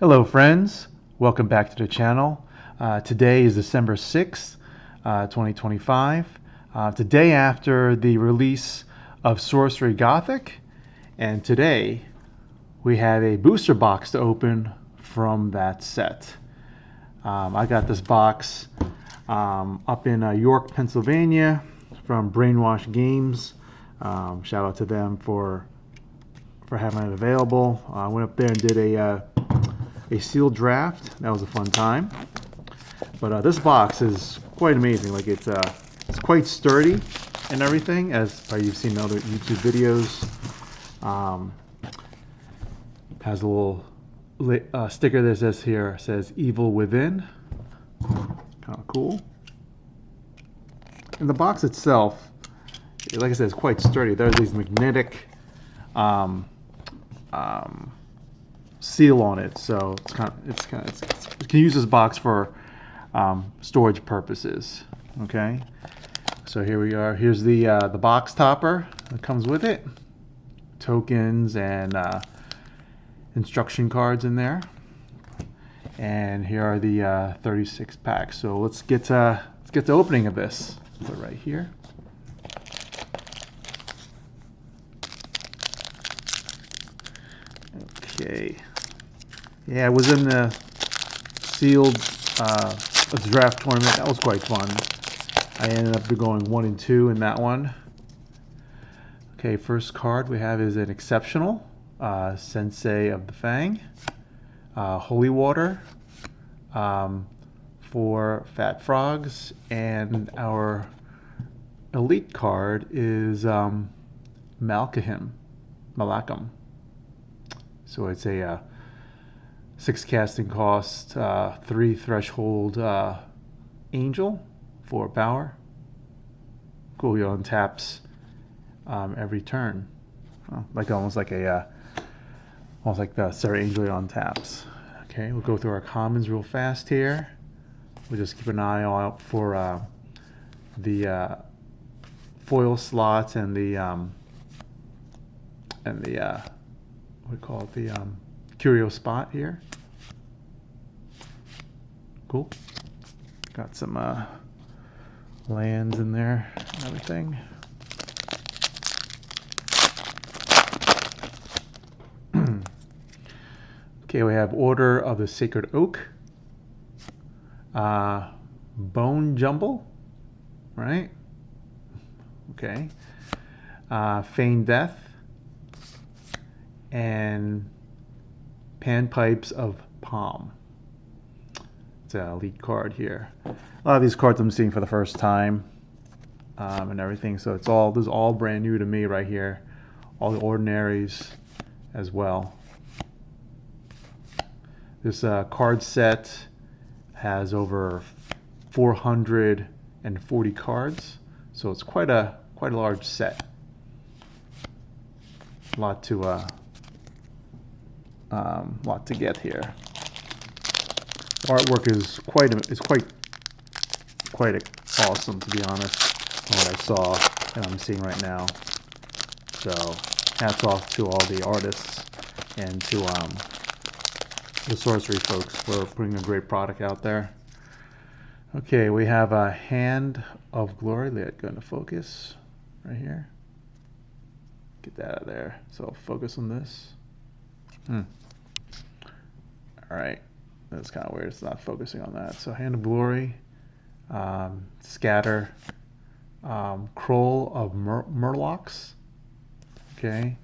Hello friends, welcome back to the channel. Today is December 6th, 2025, the day after the release of Sorcery Gothic, and today we have a booster box to open from that set. I got this box up in York, Pennsylvania from Brainwash Games. Shout out to them for having it available. I went up there and did a sealed draft. That was a fun time. But this box is quite amazing. Like it's quite sturdy and everything, as probably you've seen in other YouTube videos. Has a little sticker that says "Evil Within." Kind of cool. And the box itself, like I said, is quite sturdy. There's these magnetic seal on it, so you can use this box for storage purposes. Okay, so here we are. Here's the box topper that comes with it, tokens and instruction cards in there, and here are the 36 packs. So let's get to opening of this. Put it right here. Okay. Yeah, I was in the sealed draft tournament. That was quite fun. I ended up going 1 and 2 in that one. Okay, first card we have is an exceptional Sensei of the Fang, Holy Water, 4 Fat Frogs, and our elite card is Malachim. So it's a 6 casting cost, 3 threshold angel, 4 power. Cool, he untaps every turn. Almost like the Sarah Angel untaps. Okay, we'll go through our commons real fast here. We'll just keep an eye out for the foil slots and the what do we call it, the curio spot here. Cool. Got some lands in there and everything. Okay, we have Order of the Sacred Oak, Bone Jumble, right? Okay. Feigned Death, and Panpipes of Palm. It's an elite card here. A lot of these cards I'm seeing for the first time and everything, so this is all brand new to me right here. All the ordinaries as well. This card set has over 440 cards, so it's quite a large set. A lot to get here. The artwork is quite awesome, to be honest, from what I saw and I'm seeing right now. So hats off to all the artists and to the Sorcery folks for putting a great product out there. Okay, we have a Hand of Glory. Let go into focus right here. Get that out of there. So focus on this. Alright, that's kind of weird. It's not focusing on that. So Hand of Glory, Scatter, Kroll of Murlocs. Okay,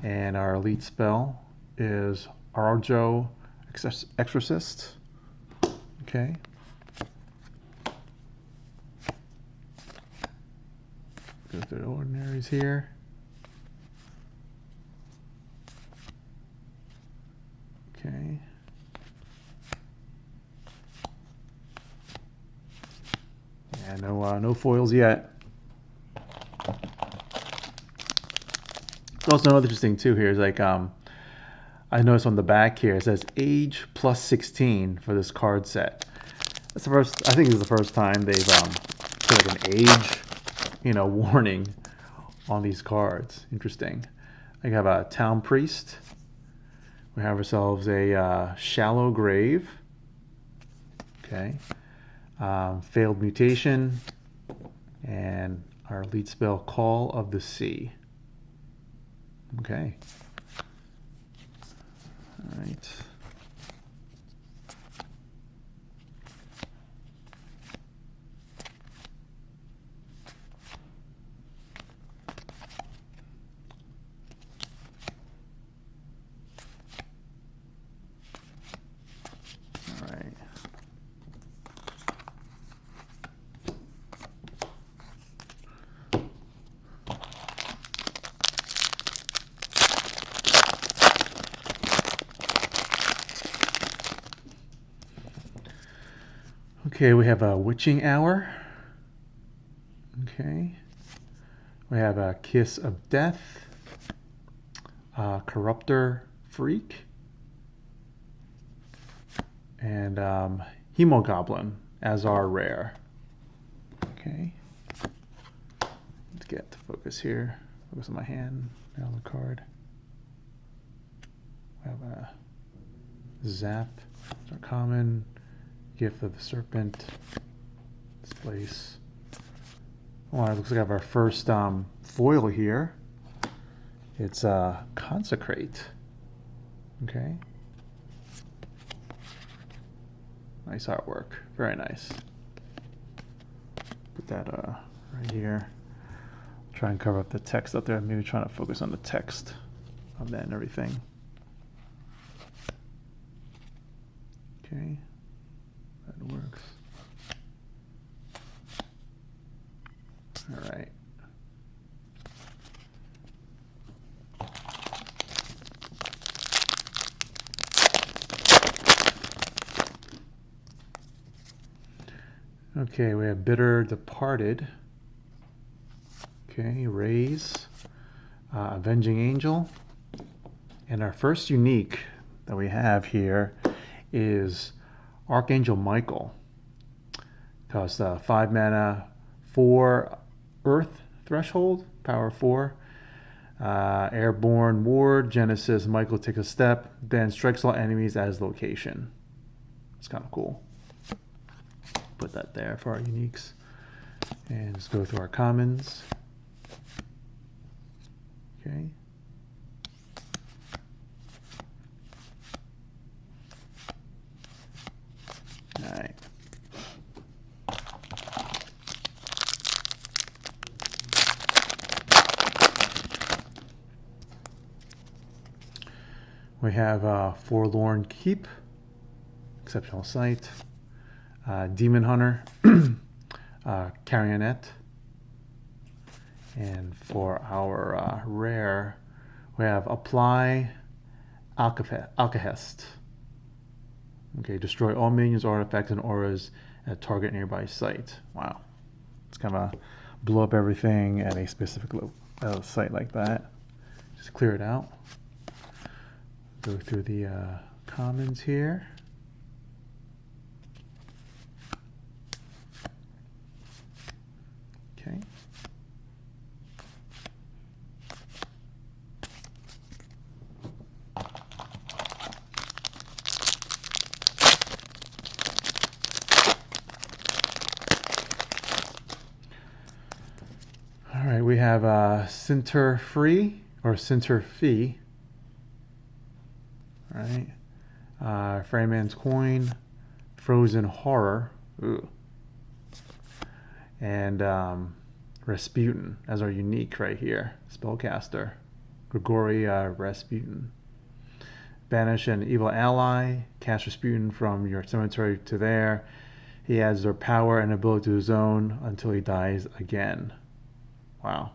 and our elite spell is Arjo Exorcist. Okay. Go through the ordinaries here. Okay. Yeah, no foils yet. Also, another interesting too here is like I noticed on the back here it says age plus 16 for this card set. That's the first. I think this is the first time they've put like an age, warning on these cards. Interesting. I have a Town Priest. We have ourselves a shallow grave. Okay. Failed mutation. And our lead spell, Call of the Sea. Okay. All right. Okay, we have a Witching Hour. Okay. We have a Kiss of Death. Corruptor Freak. And Hemogoblin as our rare. Okay. Let's get to focus here. Focus on my hand, now on the card. We have a Zap. It's our common. Gift of the Serpent. Displace. Oh, it looks like I have our first foil here. It's Consecrate. Okay. Nice artwork. Very nice. Put that right here. Try and cover up the text up there. Maybe trying to focus on the text of that and everything. Okay. That works. All right. Okay, we have Bitter Departed. Okay, Raise, Avenging Angel. And our first unique that we have here is Archangel Michael. Costs 5 mana, 4 Earth Threshold, power 4. Airborne Ward, Genesis, Michael takes a step, then strikes all enemies as location. It's kind of cool. Put that there for our uniques. And just go through our commons. Okay. All right. We have Forlorn Keep, Exceptional Sight, Demon Hunter, Carrionet, and for our rare, we have Apply Alcahest. Okay, destroy all minions, artifacts, and auras at a target nearby site. Wow, it's kind of blow up everything at a specific site like that. Just clear it out. Go through the commons here. Okay. All right, we have Center Free or Center Fee. All right, Freyman's Coin, Frozen Horror, ooh, and Rasputin as our unique right here. Spellcaster, Grigori Rasputin. Banish an evil ally, cast Rasputin from your cemetery to there. He adds their power and ability to his own until he dies again. Wow.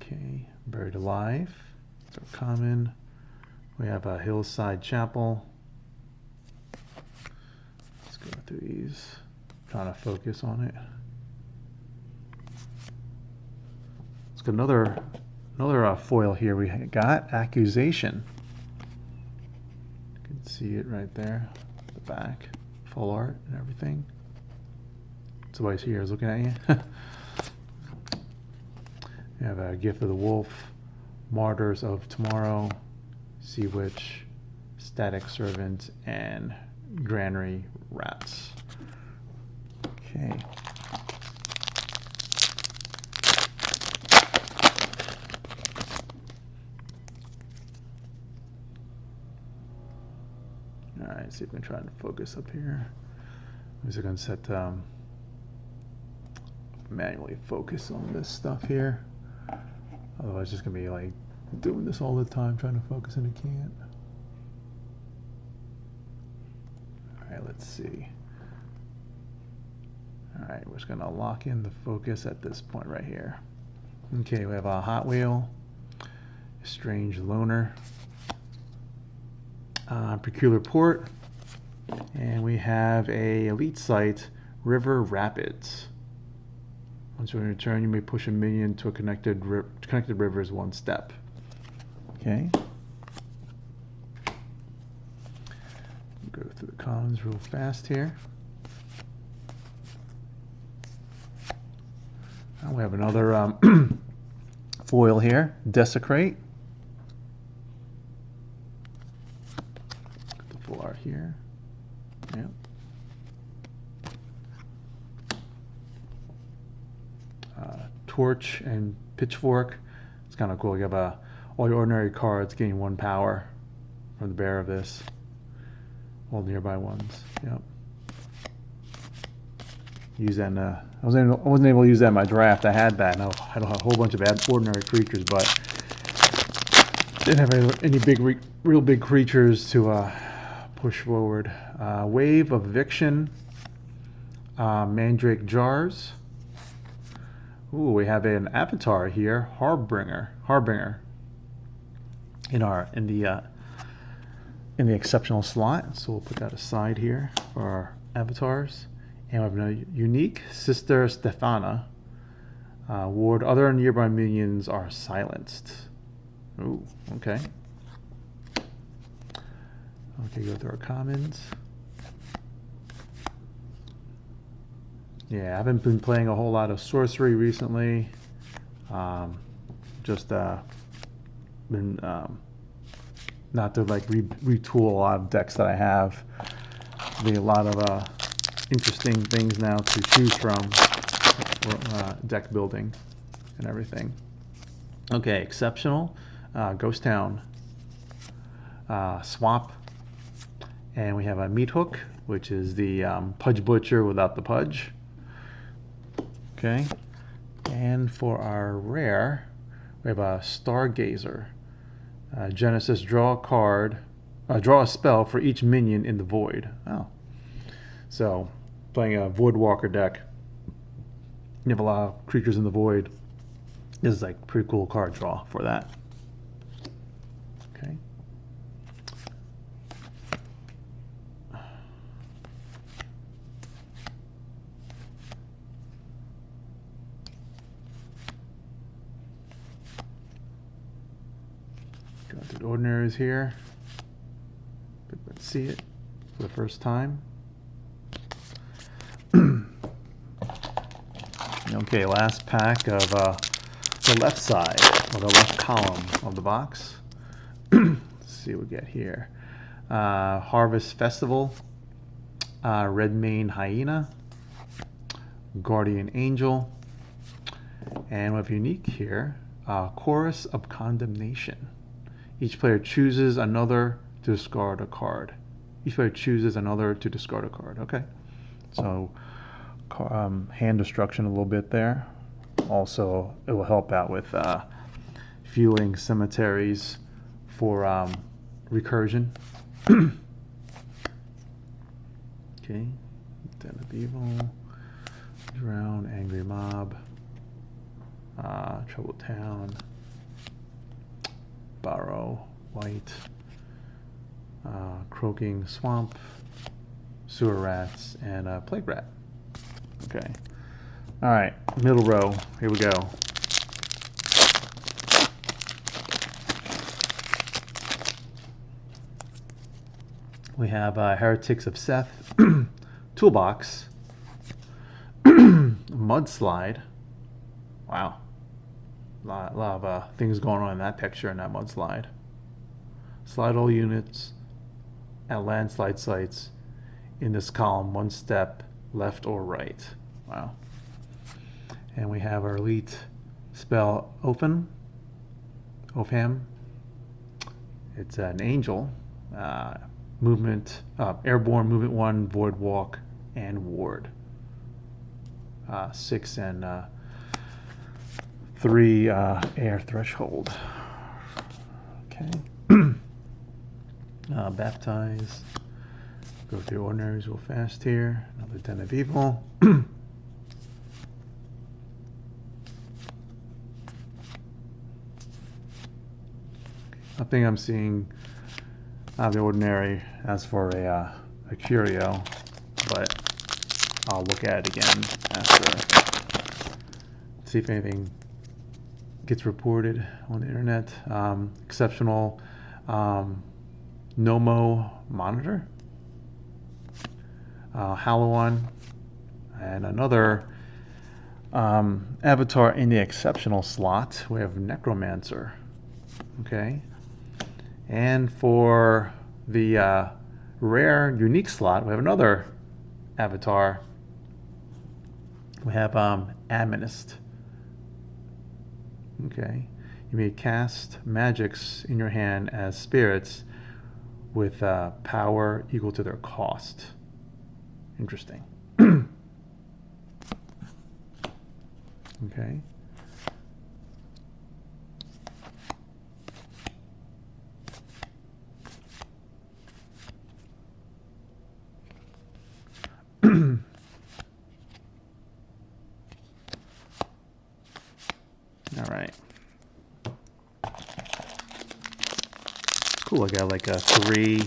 Okay, Buried Alive. So common. We have a Hillside Chapel. Let's go through these. Trying to focus on it. Let's get another foil here. We got Accusation. You can see it right there. The back, full art and everything. Somebody's here is looking at you. We have a Gift of the Wolf, Martyrs of Tomorrow, Sea Witch, Static Servant, and Granary Rats. Okay. Alright, see if we can try and focus up here. I'm just going to set manually focus on this stuff here. Otherwise, it's just going to be like doing this all the time, trying to focus, and it can't. Alright, let's see. Alright, we're just going to lock in the focus at this point right here. Okay, we have a Hot Wheel, a Strange Loner, Peculiar Port, and we have a Elite Site, River Rapids. Once you return, you may push a minion to a connected rivers one step. Okay. Go through the commons real fast here. And we have another foil here, Desecrate. Get the full art here. Yep. Torch and Pitchfork. It's kind of cool. You have all your ordinary cards gain 1 power from the bearer of this. All nearby ones. Yep. Use that in, I wasn't able to use that in my draft. I had that. And I had a whole bunch of ordinary creatures, but didn't have any real big creatures to push forward. Wave of Eviction. Mandrake Jars. Ooh, we have an avatar here, Harbinger, in the exceptional slot. So we'll put that aside here for our avatars. And we have a unique Sister Stephana. Ward, other nearby minions are silenced. Ooh, okay. Okay, go through our commons. Yeah, I haven't been playing a whole lot of Sorcery recently. Just been not to like retool a lot of decks that I have. There's a lot of interesting things now to choose from for deck building and everything. Okay, exceptional. Ghost Town. Swamp. And we have a Meat Hook, which is the Pudge Butcher without the Pudge. Okay, and for our rare, we have a Stargazer. Genesis, draw a card, draw a spell for each minion in the void. Oh, so playing a Voidwalker deck, you have a lot of creatures in the void. This is like pretty cool card draw for that. Okay. Got the ordinaries here. Let's see it for the first time. Okay, last pack of the left side, or the left column of the box. Let's see what we get here. Harvest Festival, Redmane Hyena, Guardian Angel, and we have unique here, Chorus of Condemnation. Each player chooses another to discard a card. Each player chooses another to discard a card. Okay, so hand destruction a little bit there. Also, it will help out with fueling cemeteries for recursion. Okay, Den of Evil, Drown, Angry Mob, Troubled Town, Borrow, White, Croaking Swamp, Sewer Rats, and Plague Rat. Okay. All right, middle row. Here we go. We have Heretics of Seth, Toolbox, Mudslide. Wow. lot of things going on in that picture in that mudslide. Slide all units at landslide sites in this column one step left or right. Wow. And we have our elite spell Opham. It's an angel. Movement, airborne, movement 1, void walk, and ward. 6 and 3 air threshold. Okay. Baptize. Go through ordinaries real fast here. Another Den of Evil. Nothing I'm seeing out of the ordinary as for a curio, but I'll look at it again after. See if anything gets reported on the internet. Exceptional Nomo monitor. Hallowan, and another avatar in the exceptional slot. We have Necromancer. Okay. And for the rare unique slot, we have another avatar. We have Admonist. Okay. You may cast magics in your hand as spirits with power equal to their cost. Interesting. Okay. All right. Cool. I got like three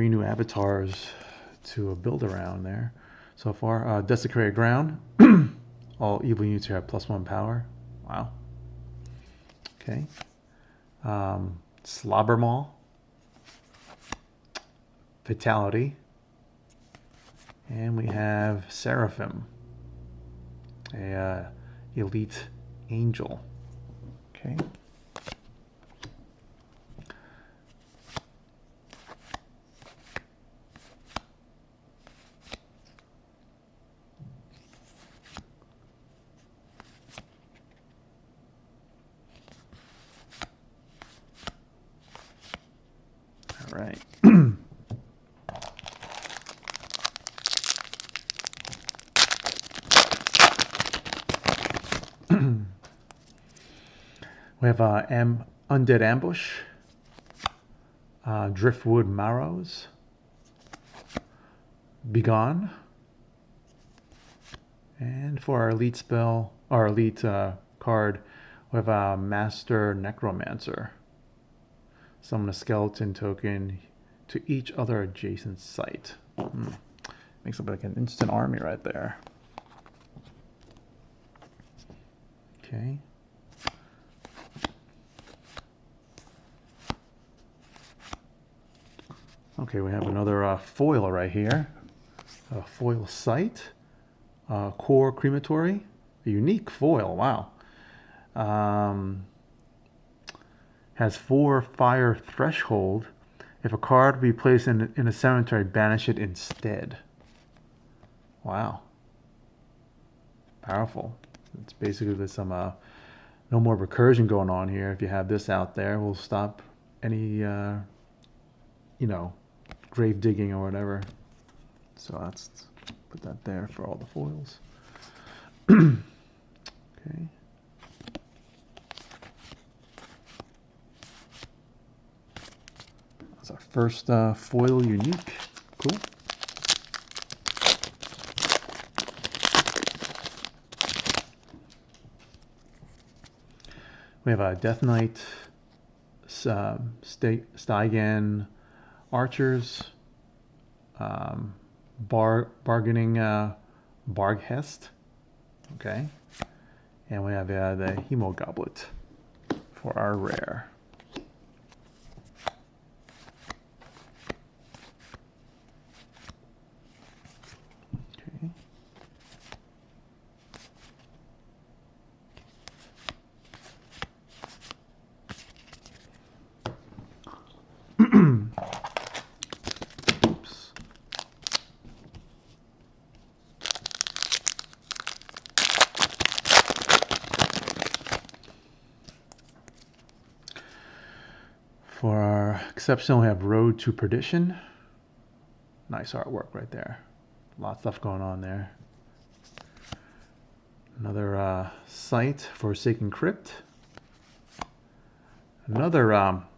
new avatars to build around there so far. Desecrated Ground. All evil units here have +1 power. Wow. Okay. Slobbermaw. Fatality. And we have Seraphim, a elite angel. Okay. All right. We have Undead Ambush, Driftwood Marrows, Begone, and for our elite spell, our elite card, we have Master Necromancer. Summon a skeleton token to each other adjacent site. Makes up like an instant army right there. Okay. Okay, we have another foil right here. A foil site. Core Crematory. A unique foil, wow. Has 4 fire threshold. If a card be placed in a cemetery, banish it instead. Wow. Powerful. It's basically there's some no more recursion going on here. If you have this out there, we'll stop any grave digging or whatever. So let's put that there for all the foils. Okay. That's our first foil unique. Cool. We have a Death Knight, Stygan Archers, Bargaining Barghest, okay, and we have the Hemo Goblet for our rare. Okay. For our exceptional, we have Road to Perdition. Nice artwork right there. A lot of stuff going on there. Another site, Forsaken Crypt. Another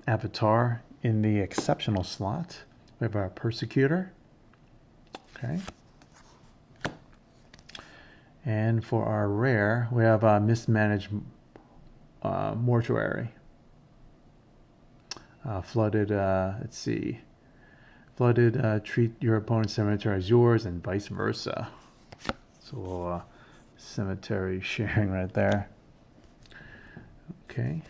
avatar in the exceptional slot. We have our Persecutor. Okay. And for our rare, we have Mismanaged Mortuary. Flooded, let's see. Flooded, treat your opponent's cemetery as yours, and vice versa. So a little cemetery sharing right there. Okay.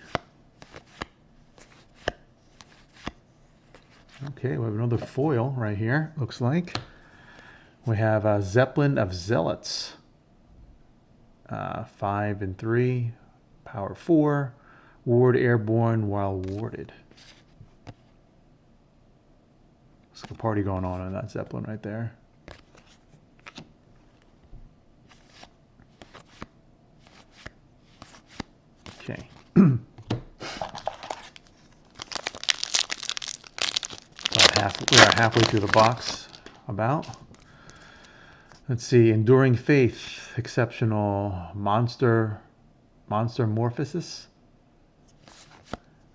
Okay, we have another foil right here, looks like. We have Zeppelin of Zealots. 5 and 3, power 4, ward airborne while warded. Looks like a party going on in that Zeppelin right there. Okay. We're halfway through the box about. Let's see, Enduring Faith, exceptional Monster Morphosis,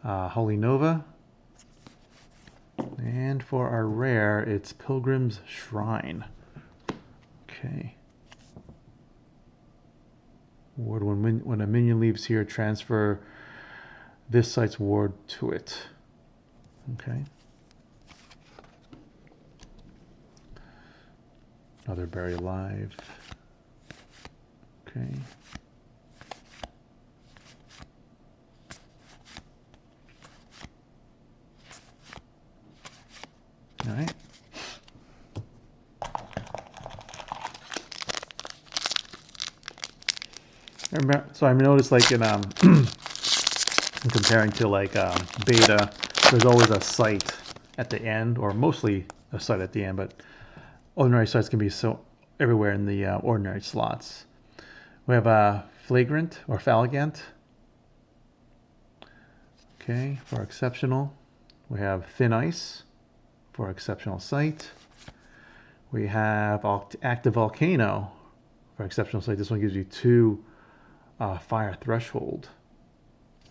Holy Nova, and for our rare, it's Pilgrim's Shrine. Okay. Ward, when a minion leaves here, transfer this site's ward to it. Okay. Another Bury Alive. Okay. All right. So I noticed, like in comparing to like beta, there's always a site at the end, or mostly a site at the end, but ordinary sites can be so everywhere in the ordinary slots. We have a Flagrant or Falligant. Okay, for exceptional. We have Thin Ice for exceptional site. We have Active Volcano for exceptional site. This one gives you 2 fire threshold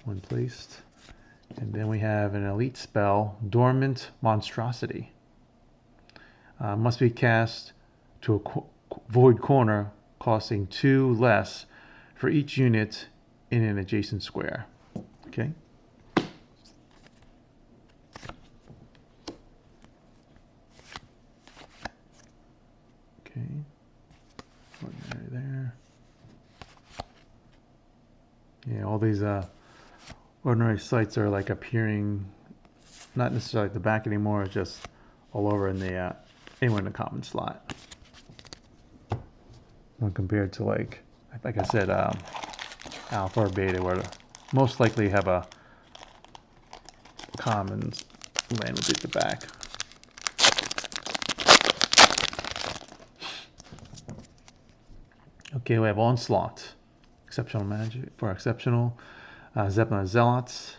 when placed. And then we have an elite spell, Dormant Monstrosity. Must be cast to a void corner, costing 2 less for each unit in an adjacent square. Okay. Okay. Ordinary there. Yeah, all these ordinary sites are like appearing, not necessarily at the back anymore, it's just all over in the anywhere in the common slot. When compared to like I said, alpha or beta, where most likely have a common land at the back. Okay, we have Onslaught, exceptional magic for exceptional, Zeppelin of Zealots,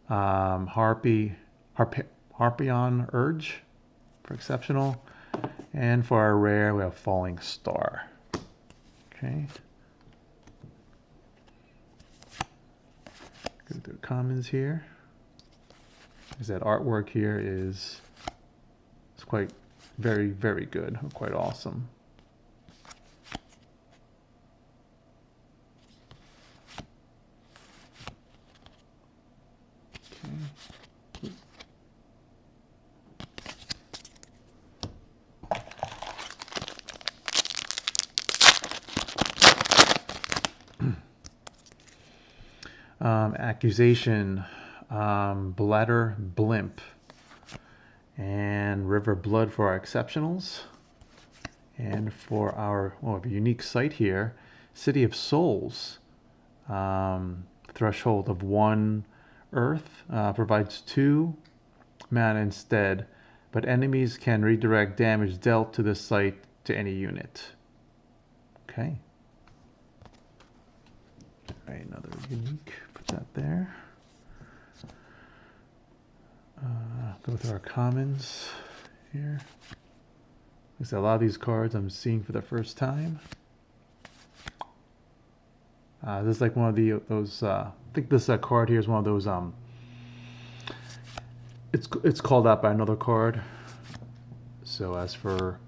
Harpion Urge for exceptional, and for our rare we have Falling Star. Okay. Go through commons here. Because that artwork here is quite very, very good, quite awesome. Accusation, Bladder Blimp, and River Blood for our exceptionals. And for our unique site here, City of Souls, threshold of 1 earth, provides 2 mana instead, but enemies can redirect damage dealt to this site to any unit. Okay. All right, another unique. Put that there. Go through our commons here. A lot of these cards I'm seeing for the first time. This is like one of those. I think this card here is one of those. It's called out by another card. So as for,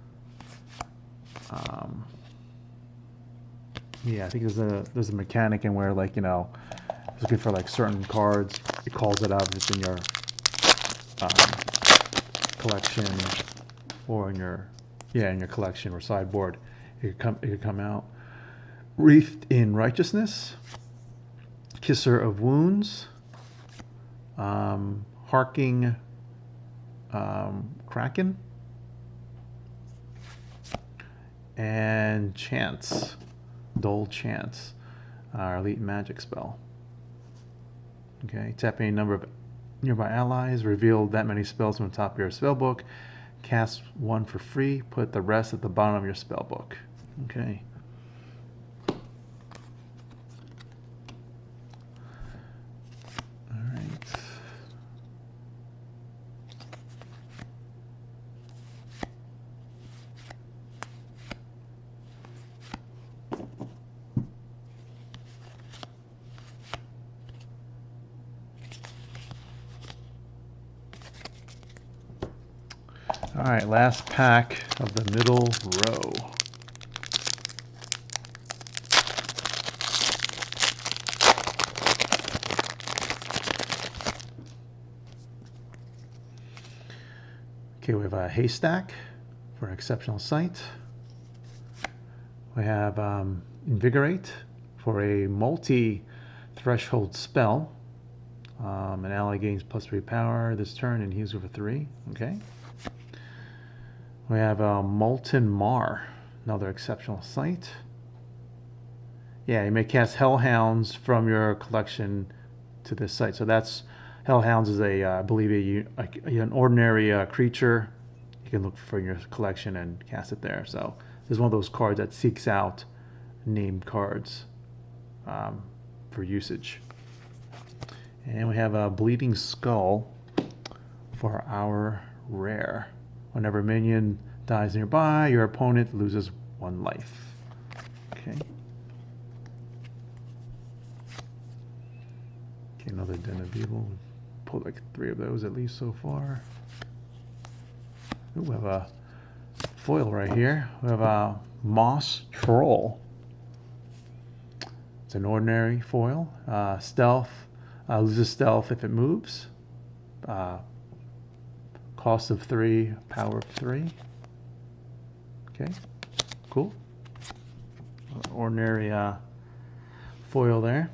yeah, I think there's a mechanic in where, like, you know, looking for like certain cards, it calls it out if it's in your collection or in your collection or sideboard. It could come out. Wreathed in Righteousness, Kisser of Wounds, Harking Kraken, and Chance, Dull Chance, our elite magic spell. Okay, tap any number of nearby allies, reveal that many spells from the top of your spell book, cast one for free, put the rest at the bottom of your spell book. Okay. All right, last pack of the middle row. Okay, we have a Haystack for an exceptional sight. We have Invigorate for a multi-threshold spell. An ally gains +3 power this turn and heals over 3. Okay. We have Molten Mar, another exceptional sight. Yeah, you may cast Hellhounds from your collection to this site. So that's Hellhounds is I believe an ordinary creature. You can look for your collection and cast it there. So this is one of those cards that seeks out named cards for usage. And we have a Bleeding Skull for our rare. Whenever a minion dies nearby, your opponent loses 1 life. Okay. Okay, another Den of Evil. Pulled like 3 of those at least so far. Ooh, we have a foil right here. We have a Moss Troll. It's an ordinary foil. Stealth. Loses stealth if it moves. Cost of 3, power of 3. Okay, cool. Ordinary foil there.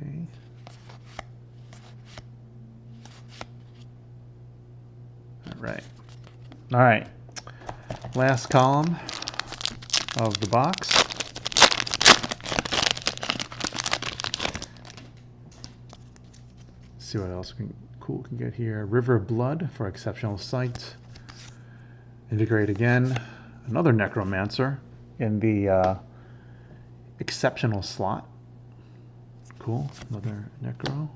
Okay. All right. Last column of the box. Let's see what else cool can get here. River of Blood for exceptional sight. Invigorate again. Another Necromancer in the exceptional slot. Cool. Another Necro.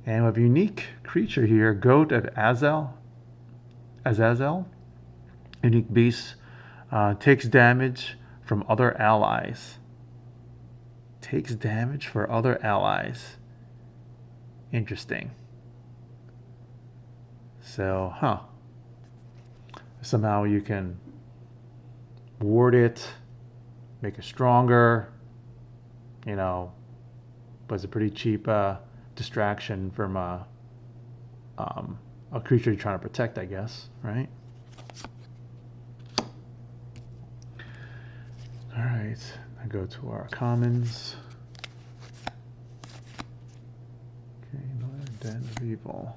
And we have a unique creature here. Goat of Azazel. Unique beast. Takes damage from other allies. Takes damage for other allies. Interesting. So, somehow you can ward it, make it stronger, you know, but it's a pretty cheap distraction from a creature you're trying to protect, I guess, right? All right, I go to our commons. Okay, another Den of Evil.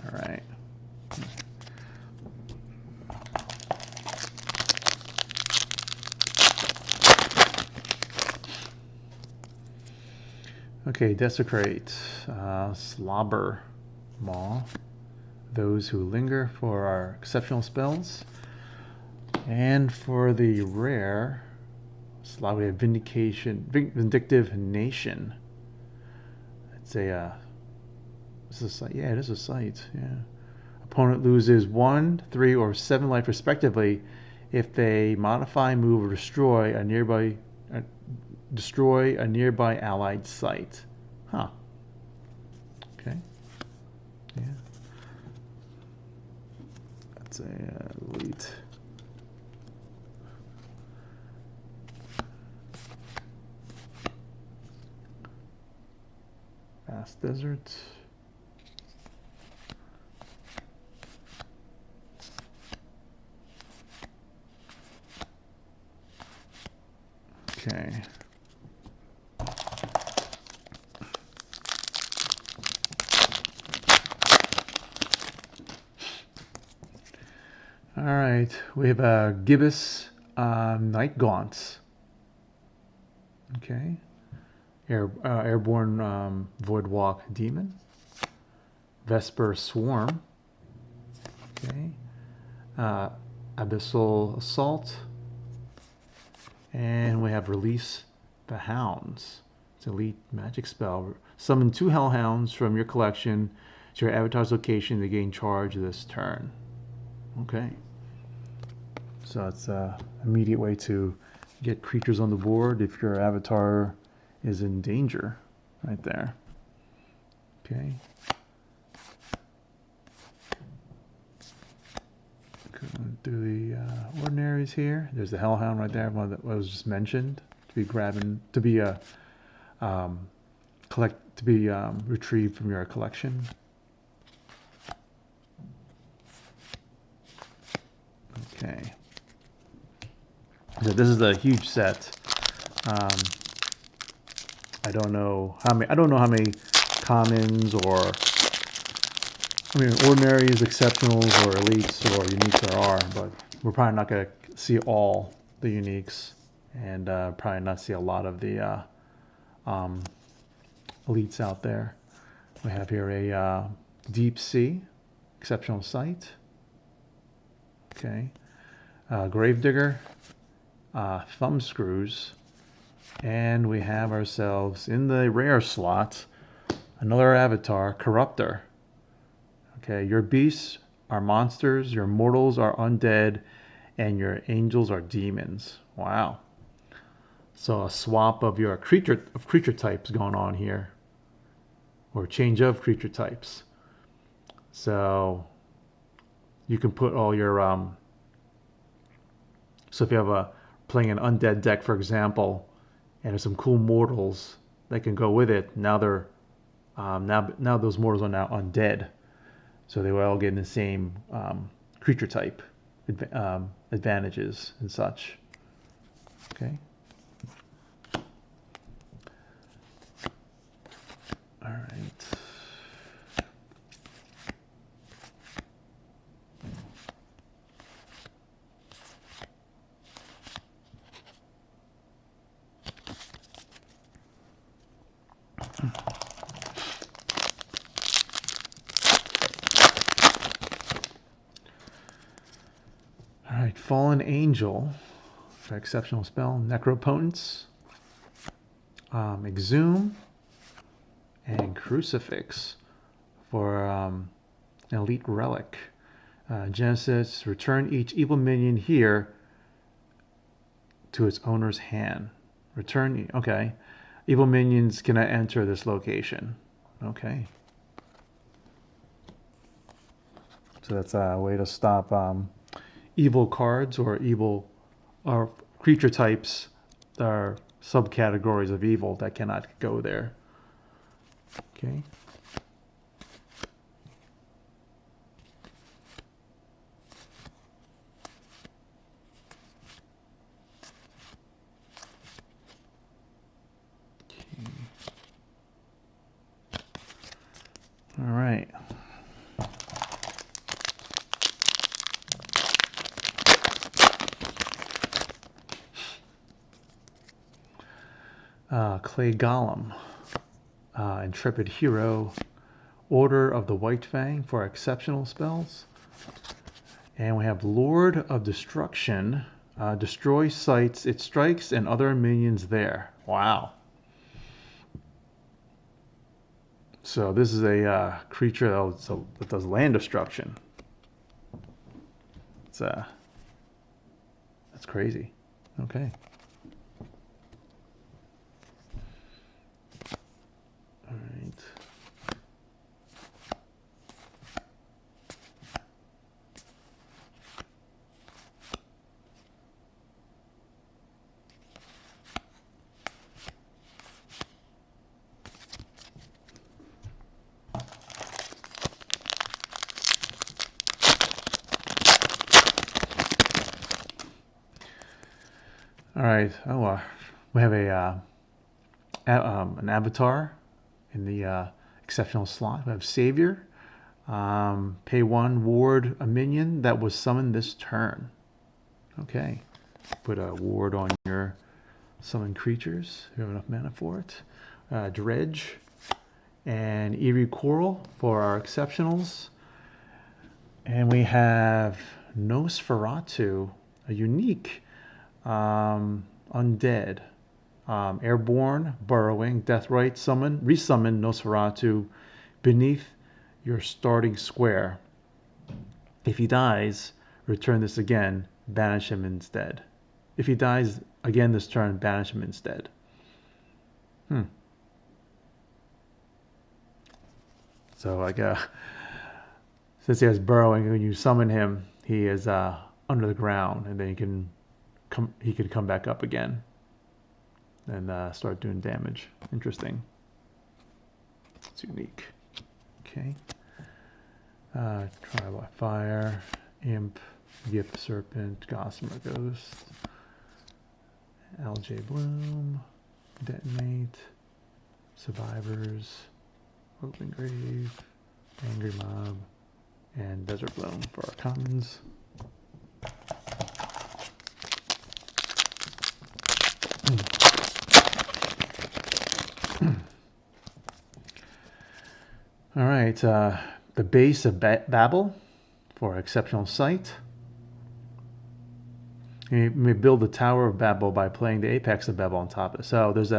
All right. Okay, Desecrate, Slobber Maw, those who linger for our exceptional spells, And for the rare slot, we have Vindictive Nation. It's a, this is a site. Yeah, it is a site. Yeah. Opponent loses 1, 3, or 7 life respectively if they modify, move, or destroy a nearby allied site. Huh. Okay. Yeah. That's a elite. Vast Desert. Okay. All right, we have a Gibbous Night Gaunts. Okay. Airborne Voidwalk Demon. Vesper Swarm. Okay. Abyssal Assault. And we have Release the Hounds. It's an elite magic spell. Summon 2 hellhounds from your collection to your avatar's location to gain charge this turn. Okay. So it's an immediate way to get creatures on the board if your avatar is in danger right there. Okay. Going through the ordinaries here. There's the hellhound right there, one that was just mentioned, to be retrieved from your collection. Okay. So this is a huge set. I don't know how many commons or ordinaries, exceptionals, or elites, or uniques there are, but we're probably not going to see all the uniques, and probably not see a lot of the elites out there. We have here a Deep Sea, exceptional site. Okay. Gravedigger, Thumb Screws, and we have ourselves in the rare slot another avatar, Corruptor. Okay, your beasts are monsters, your mortals are undead, and your angels are demons. Wow. So a swap of your creature types going on here, or change of creature types. So you can put all your so if you have playing an undead deck, for example, and there's some cool mortals that can go with it, now they're now those mortals are now undead. So they were all getting the same creature type advantages and such. Okay. All right. All right, Fallen Angel for exceptional spell, Necropotence, Exhume, and Crucifix for an elite relic. Genesis, return each evil minion here to its owner's hand. Okay. Evil minions cannot enter this location. Okay. So that's a way to stop evil cards or creature types that are subcategories of evil that cannot go there. Okay. All right. Clay Golem, Intrepid Hero, Order of the White Fang for exceptional spells, And we have Lord of Destruction. Destroy sites it strikes and other minions there. Wow. So this is a creature that does land destruction. That's crazy. Okay. All right. All right. Oh, we have an avatar in the exceptional slot. We have Savior. Pay 1, ward a minion that was summoned this turn. Okay. Put a ward on your summoned creatures. You have enough mana for it. Dredge and Eerie Coral for our exceptionals. And we have Nosferatu, a unique undead. Airborne, burrowing, deathrite, resummon Nosferatu beneath your starting square. If he dies, return this again, banish him instead. If he dies again this turn, banish him instead. So like since he has burrowing, when you summon him, he is under the ground, and then he could come back up again and start doing damage. Interesting. It's unique. Okay. Trial by Fire, Imp, Yip Serpent, Gossamer Ghost, LJ Bloom, Detonate, Survivors, Open Grave, Angry Mob, and Desert Bloom for our commons. All right, the base of Babel for exceptional sight. You may build the Tower of Babel by playing the Apex of Babel on top of it. So there's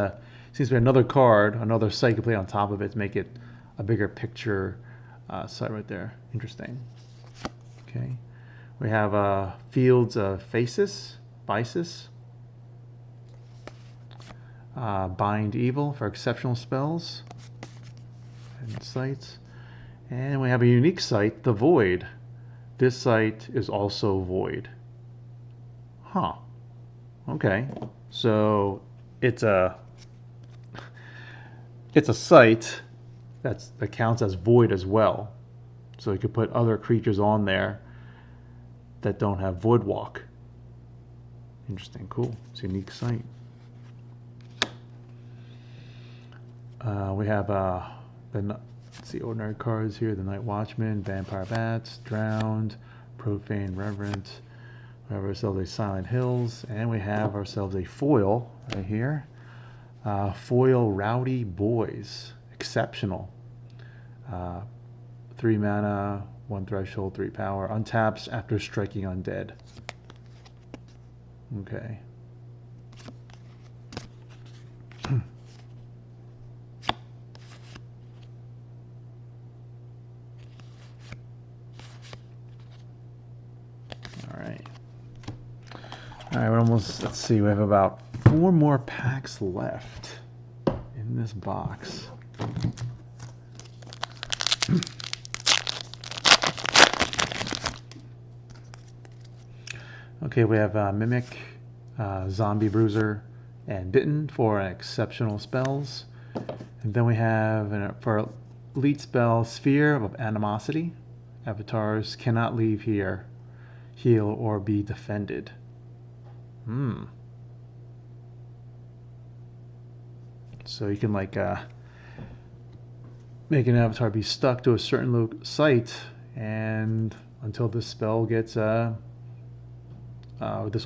seems to be another card, another site you can play on top of it to make it a bigger picture site right there. Interesting. Okay, we have Fields of Phasis, Bind Evil for exceptional spells and sites. And we have a unique site, the Void. This site is also void. Huh. Okay. So it's a site that counts as void as well. So you could put other creatures on there that don't have void walk. Interesting, cool. It's a unique site. We have let's see, ordinary cards here: the Night Watchman, Vampire Bats, Drowned, Profane Reverent. We have ourselves a Silent Hills, and we have ourselves a foil right here. Foil Rowdy Boys, exceptional. 3 mana, 1 threshold, 3 power. Untaps after striking undead. Okay. All right, we're almost, let's see, we have about 4 more packs left in this box. Okay, we have Mimic, Zombie Bruiser, and Bitten for exceptional spells. And then we have, for elite spell, Sphere of Animosity. Avatars cannot leave here, heal, or be defended. So you can like make an avatar be stuck to a certain site, and until this spell gets this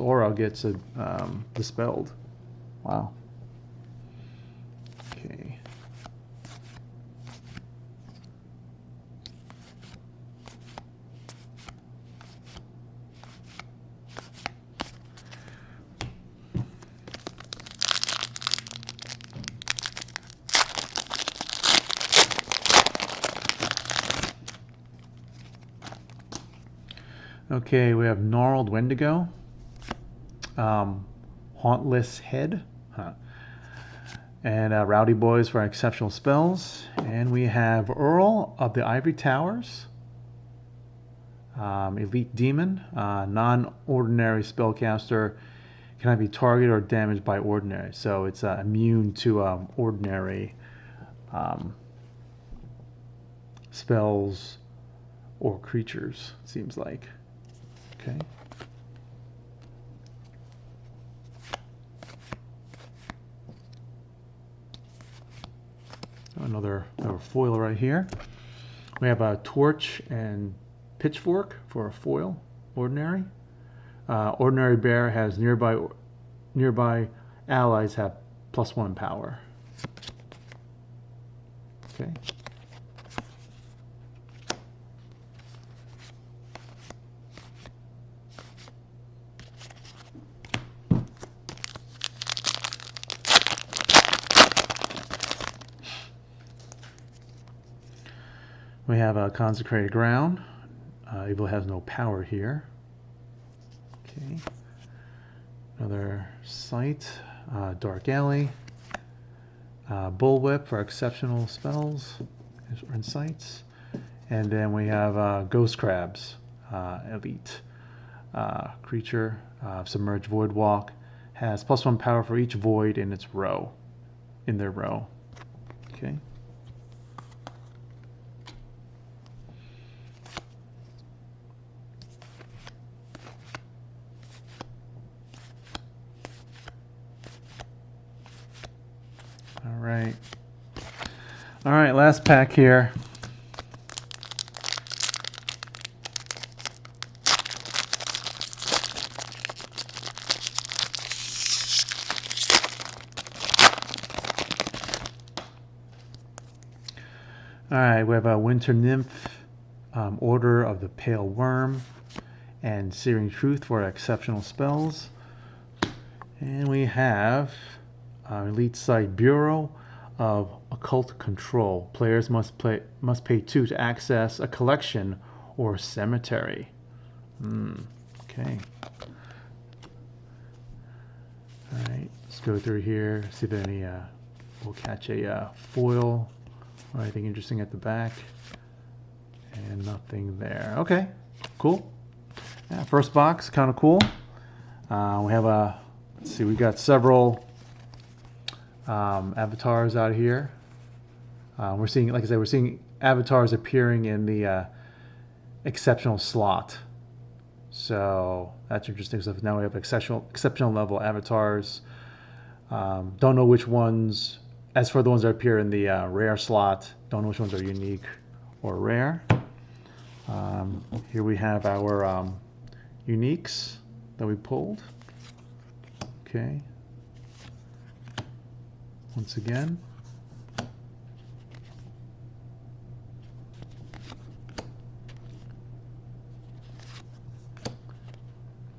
aura gets dispelled. Wow. Okay. Okay, we have Gnarled Wendigo, Hauntless Head, and Rowdy Boys for exceptional spells. And we have Earl of the Ivory Towers, Elite Demon, non-ordinary spellcaster, cannot be targeted or damaged by ordinary. So it's immune to ordinary spells or creatures, it seems like. Okay. Another foil right here. We have a Torch and Pitchfork for a foil, ordinary. Ordinary Bear has nearby allies have +1 power. Okay. We have a Consecrated Ground. Evil has no power here. Okay. Another Sight. Dark Alley. Bullwhip for exceptional spells and sights. And then we have Ghost Crabs. Elite creature. Submerged Void Walk. Has +1 power for each void in its row. In their row. Okay. All right, last pack here. All right, we have a Winter Nymph, Order of the Pale Worm, and Searing Truth for exceptional spells. And we have Elite Sight, Bureau of Occult Control. Players must pay 2 to access a collection or cemetery. Okay. All right, let's go through here, see if any we'll catch a foil or anything interesting at the back. And nothing there. Okay, cool. Yeah, first box, kind of cool. We have a, let's see, we got several avatars out here. We're seeing, like I said, we're seeing avatars appearing in the exceptional slot. So that's interesting stuff. Now we have exceptional level avatars. Don't know which ones, as for the ones that appear in the rare slot, don't know which ones are unique or rare. Here we have our uniques that we pulled. Okay. Once again.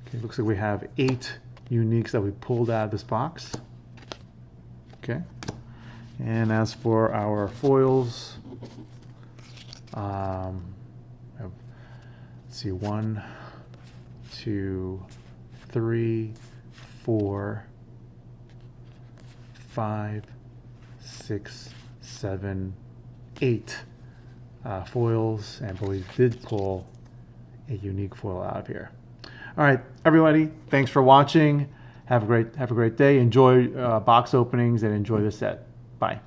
Okay, looks like we have 8 uniques that we pulled out of this box. Okay. And as for our foils, let's see, 1, 2, 3, 4, 5, 6, 7, 8 foils, but we did pull a unique foil out of here. All right, everybody, thanks for watching. Have a great day. Enjoy box openings and enjoy the set. Bye.